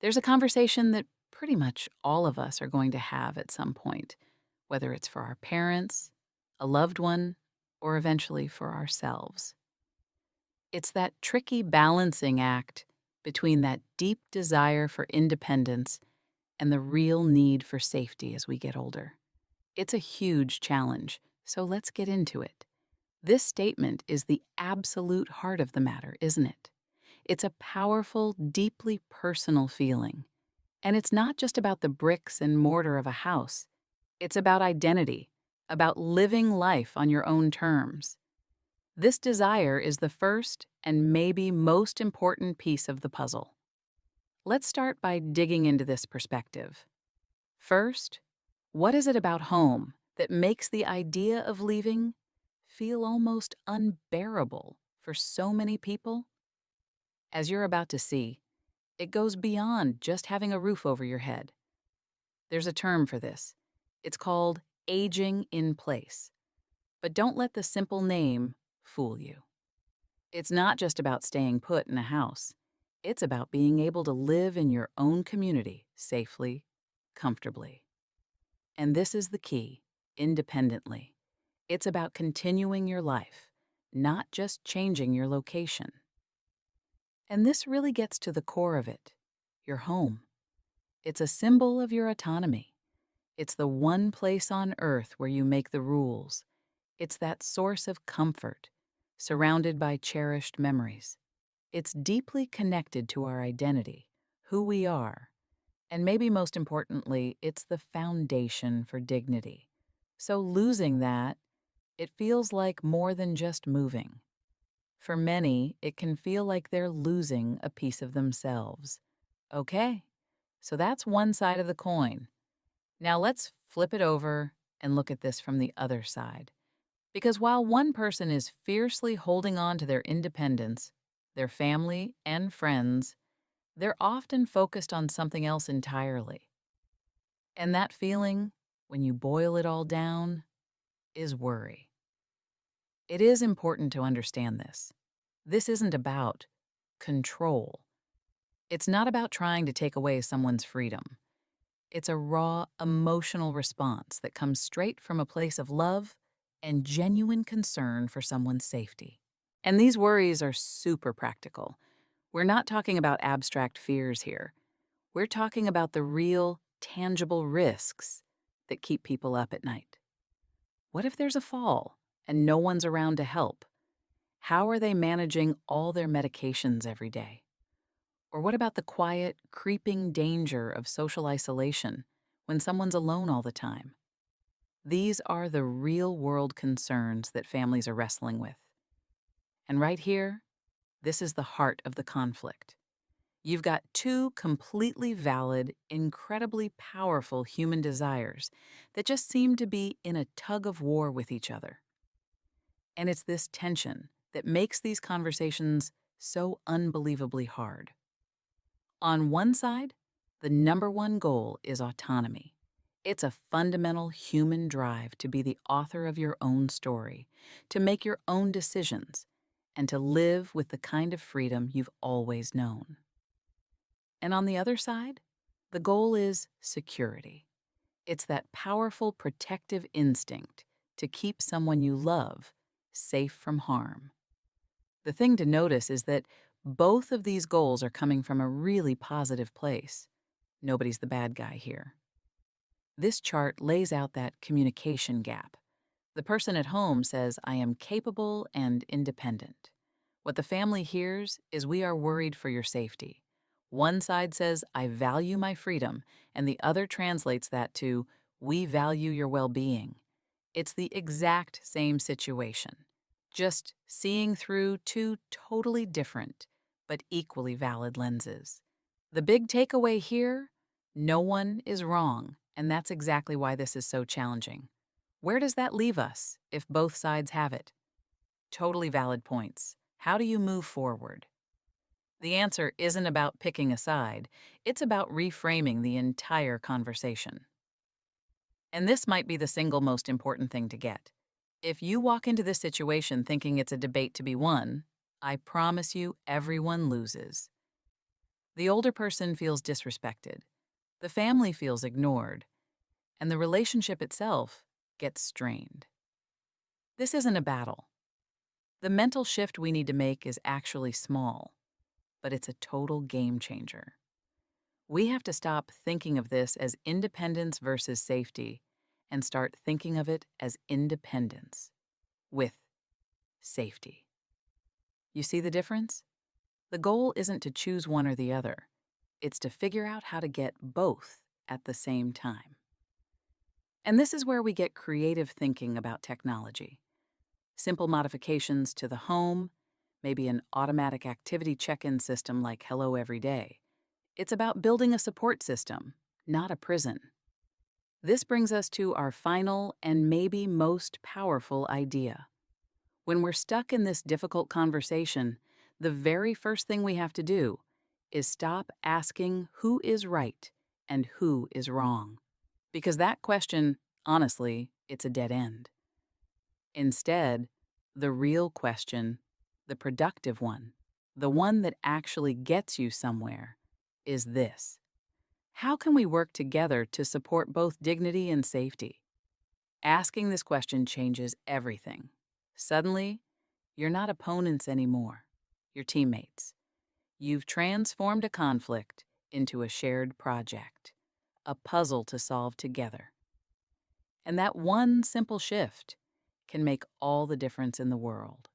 There's a conversation that pretty much all of us are going to have at some point, whether it's for our parents, a loved one, or eventually for ourselves. It's that tricky balancing act between that deep desire for independence and the real need for safety as we get older. It's a huge challenge, so let's get into it. This statement is the absolute heart of the matter, isn't it? It's a powerful, deeply personal feeling. And it's not just about the bricks and mortar of a house. It's about identity, about living life on your own terms. This desire is the first and maybe most important piece of the puzzle. Let's start by digging into this perspective. First, what is it about home that makes the idea of leaving feel almost unbearable for so many people? As you're about to see, it goes beyond just having a roof over your head. There's a term for this. It's called aging in place. But don't let the simple name fool you. It's not just about staying put in a house. It's about being able to live in your own community safely, comfortably. And this is the key, independently. It's about continuing your life, not just changing your location. And this really gets to the core of it, your home. It's a symbol of your autonomy. It's the one place on earth where you make the rules. It's that source of comfort, surrounded by cherished memories. It's deeply connected to our identity, who we are, and maybe most importantly, it's the foundation for dignity. So losing that, it feels like more than just moving. For many, it can feel like they're losing a piece of themselves. Okay, so that's one side of the coin. Now let's flip it over and look at this from the other side. Because while one person is fiercely holding on to their independence, their family and friends, they're often focused on something else entirely. And that feeling, when you boil it all down, is worry. It is important to understand this. This isn't about control. It's not about trying to take away someone's freedom. It's a raw, emotional response that comes straight from a place of love and genuine concern for someone's safety. And these worries are super practical. We're not talking about abstract fears here. We're talking about the real, tangible risks that keep people up at night. What if there's a fall and no one's around to help? How are they managing all their medications every day? Or what about the quiet, creeping danger of social isolation when someone's alone all the time? These are the real-world concerns that families are wrestling with. And right here, this is the heart of the conflict. You've got two completely valid, incredibly powerful human desires that just seem to be in a tug of war with each other. And it's this tension that makes these conversations so unbelievably hard. On one side, the number one goal is autonomy. It's a fundamental human drive to be the author of your own story, to make your own decisions, and to live with the kind of freedom you've always known. And on the other side, the goal is security. It's that powerful protective instinct to keep someone you love safe from harm. The thing to notice is that both of these goals are coming from a really positive place. Nobody's the bad guy here. This chart lays out that communication gap. The person at home says, I am capable and independent. What the family hears is, we are worried for your safety. One side says, I value my freedom, and the other translates that to, we value your well-being. It's the exact same situation, just seeing through two totally different but equally valid lenses. The big takeaway here, no one is wrong, and that's exactly why this is so challenging. Where does that leave us if both sides have it? Totally valid points. How do you move forward? The answer isn't about picking a side, it's about reframing the entire conversation. And this might be the single most important thing to get. If you walk into this situation thinking it's a debate to be won, I promise you everyone loses. The older person feels disrespected, the family feels ignored, and the relationship itself gets strained. This isn't a battle. The mental shift we need to make is actually small, but it's a total game changer. We have to stop thinking of this as independence versus safety and start thinking of it as independence with safety. You see the difference? The goal isn't to choose one or the other. It's to figure out how to get both at the same time. And this is where we get creative thinking about technology. Simple modifications to the home, maybe an automatic activity check-in system like Hello Every Day. It's about building a support system, not a prison. This brings us to our final and maybe most powerful idea. When we're stuck in this difficult conversation, the very first thing we have to do is stop asking who is right and who is wrong. Because that question, honestly, it's a dead end. Instead, the real question, the productive one, the one that actually gets you somewhere, is this: how can we work together to support both dignity and safety? Asking this question changes everything. Suddenly, you're not opponents anymore. You're teammates. You've transformed a conflict into a shared project, a puzzle to solve together. And that one simple shift can make all the difference in the world.